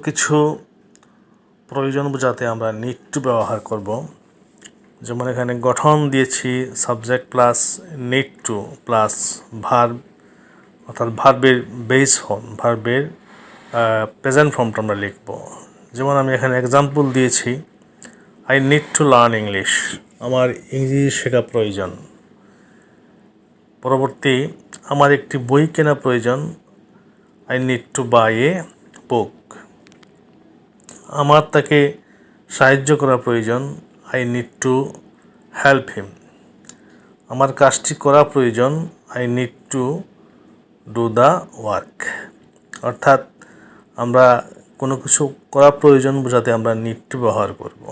কিছু প্রয়োজন বোঝাতে আমরা নিড টু ব্যবহার করব। যেমন এখানে গঠন দিয়েছি subject plus need to plus verb, অর্থাৎ ভার্বের বেস ফর্ম, ভার্বের প্রেজেন্ট ফর্মটা আমরা লিখব। যেমন আমি এখানে এক্সাম্পল দিয়েছি, I need to learn English, আমার ইংরেজি শেখা প্রয়োজন। পরবর্তী, আমার একটি বই কেনা প্রয়োজন, I need to buy a book. আমার তাকে সাহায্য করা প্রয়োজন, I need to help him. আমার কাজটি করা প্রয়োজন, I need to do the work. অর্থাৎ আমরা কোনো কিছু করা প্রয়োজন বোঝাতে আমরা নিড টু ব্যবহার করব।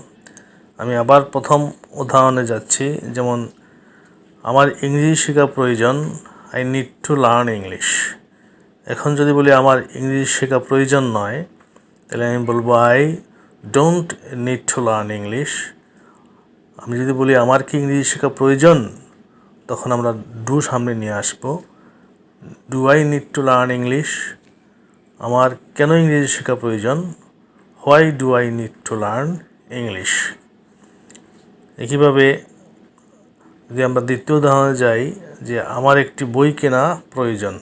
আমি আবার প্রথম উদাহরণে যাচ্ছি, যেমন আমার ইংরেজি শেখা প্রয়োজন, I need to learn English. এখন যদি বলি আমার ইংরেজি শেখা প্রয়োজন নয়, তাহলে আমি বলবো I don't need to learn English. আমি যদি বলি আমার কি ইংরেজি শেখা প্রয়োজন, তখন আমরা ডু সামনে নিয়ে আসবো। Do I need to learn English? আমার কেন ইংরেজি শেখা প্রয়োজন? Why do I need to learn English? একইভাবে যদি আমরা দ্বিতীয় উদাহরণে যাই, যে আমার একটি বই কেনা প্রয়োজন,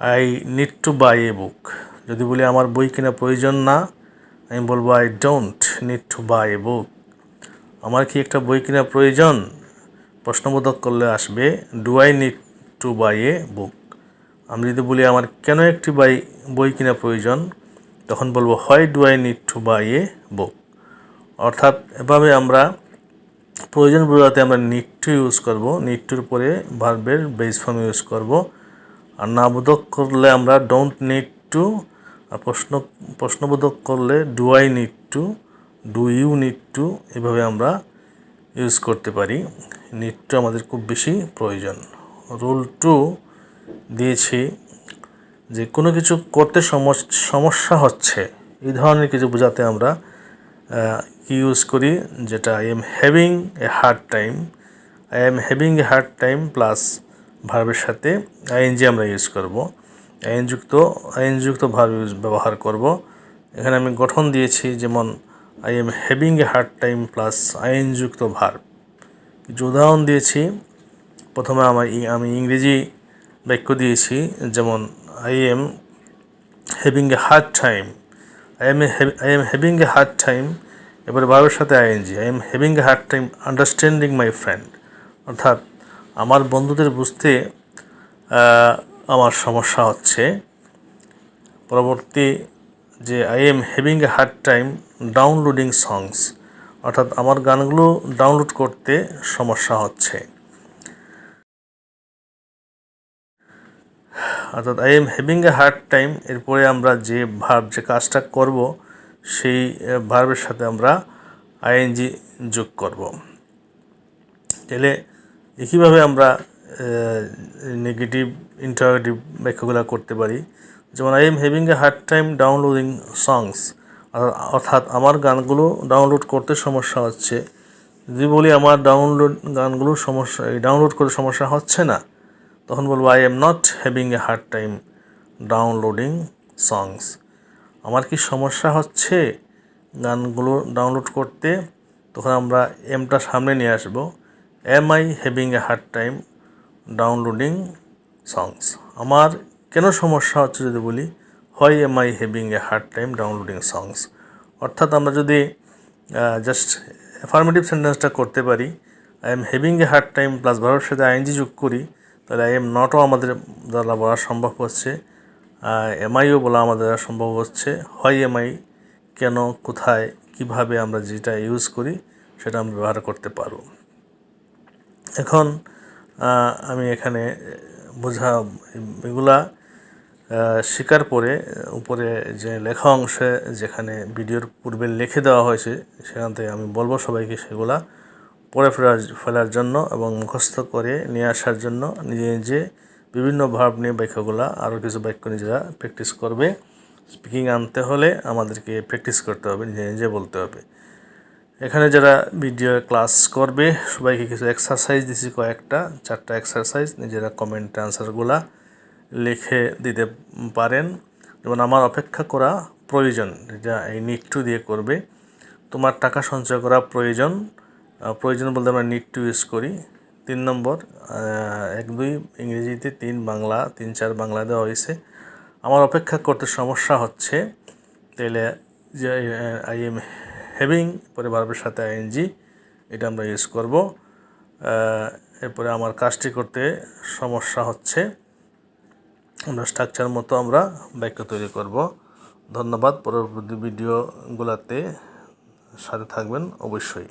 I need to buy a book. যদি বলি আমার বই কেনা প্রয়োজন না, আমি বলবো I don't need to buy a book. আমার কি একটা বই কেনা প্রয়োজন? প্রশ্নবোধক করলে আসবে do I need to buy a book. আমি যদি বলি আমার কেন একটি বই কেনা প্রয়োজন, তখন বলবো why do I need to buy a book. অর্থাৎ এভাবে আমরা প্রয়োজন বোঝাতে আমরা নিড টু ইউজ করব, নিড টুর পরে ভার্বের বেস ফর্ম ইউজ করব। আর নাবোধক করলে আমরা ডোন্ট নিড টু, আর প্রশ্নবোধক করলে do I need to, do you need to, এভাবে আমরা ইউজ করতে পারি। নিড টু আমাদের খুব বেশি প্রয়োজন। রুল 2 দিয়েছি, যে কোনো কিছু করতে সমস্যা হচ্ছে, এই ধরনের কিছু বোঝাতে আমরা কি ইউজ করি, যেটা I am having a hard time. I am having a hard time plus ভার্বের সাথে আইএনজি আমরা ইউজ করব। আইএনযুক্ত ভার্ব ব্যবহার করব। এখানে আমি গঠন দিয়েছি, যেমন I am having a hard time plus আইএনযুক্ত ভার্ব। কিছু উদাহরণ দিয়েছি। প্রথমে আমি ইংরেজি বাক্য দিয়েছি, যেমন I am having a hard time. I am having a hard time, এবারে ভার্বের সাথে ING. I am having a hard time understanding my friend. অর্থাৎ আমার বন্ধুদের বুঝতে আমার সমস্যা হচ্ছে। পরবর্তী, যে I am having a hard time downloading songs. অর্থাৎ আমার গানগুলো ডাউনলোড করতে সমস্যা হচ্ছে। অর্থাৎ I am having a hard time, এরপরে আমরা যে কাজটা করব, সেই ভার্বের সাথে আমরা আইএনজি যোগ করব। তাহলে একইভাবে আমরা নেগেটিভ ইন্টারোগেটিভ বাক্যগুলো করতে পারি। যেমন I am having a hard time downloading songs, অর্থাৎ আমার গানগুলো ডাউনলোড করতে সমস্যা হচ্ছে। যদি বলি আমার গানগুলো ডাউনলোড করে সমস্যা হচ্ছে না, তখন বলবো I am not having a hard time downloading songs. আমার কি সমস্যা হচ্ছে গানগুলো ডাউনলোড করতে? তখন আমরা এমটা সামনে নিয়ে আসবো। Am I having a hard time downloading songs. আমার কেন সমস্যা হচ্ছে যদি বলি, why am I having a hard time downloading songs. অর্থাৎ আমরা যদি জাস্ট অ্যাফার্মেটিভ সেন্টেন্সটা করতে পারি, I am having a hard time plus ভার্বের সাথে আইএনজি যোগ করি, তাহলে আই এম নটও আমাদের দ্বারা বলা সম্ভব হচ্ছে, এমআইও বলা আমাদের দ্বারা সম্ভব হচ্ছে। হোয়াই এম আই, কেন, কোথায়, কিভাবে আমরা যেটা ইউজ করি সেটা আমরা ব্যবহার করতে পারব। এখন আমি এখানে এগুলা শেখার পরে উপরে যে লেখা অংশে যেখানে ভিডিওর পূর্বে লিখে দেওয়া হয়েছে, সেখান থেকে আমি বলবো সবাইকে সেগুলা পড়ে ফেলার জন্য এবং মুখস্থ করে নিয়ে আসার জন্য। নিজে নিজে বিভিন্ন ভার্ব নিয়ে বাক্যগুলা, আরও কিছু বাক্য নিজেরা প্র্যাকটিস করবে। স্পিকিং আনতে হলে আমাদেরকে প্র্যাকটিস করতে হবে, নিজে নিজে বলতে হবে। এখানে যারা ভিডিও ক্লাস করবে সবাইকে কিছু এক্সারসাইজ দিছি, কয়েকটা 4টা এক্সারসাইজ। নিজেরা কমেন্টে আনসারগুলা লিখে দিতে পারেন। যেমন আমার অপেক্ষা করা প্রয়োজন, এটা এই নিড টু দিয়ে করবে। তোমার টাকা সঞ্চয় করা প্রয়োজন, প্রয়োজন বলতে আমরা নিড টু ইউজ করি। 3 নম্বর 1-2 ইংরেজিতে, 3 বাংলা, 3-4 বাংলা দেওয়া হয়েছে। আমার অপেক্ষা করতে সমস্যা হচ্ছে, তাহলে যে আই এম হ্যাভিং পরে ভার্বের সাথে আইএনজি, এটা আমরা ইউজ করব। এরপরে আমার কাজটি করতে সমস্যা হচ্ছে, আমরা স্ট্রাকচার মতো আমরা বাক্য তৈরি করব। ধন্যবাদ। পরবর্তী ভিডিওগুলোতে সাথে থাকবেন অবশ্যই।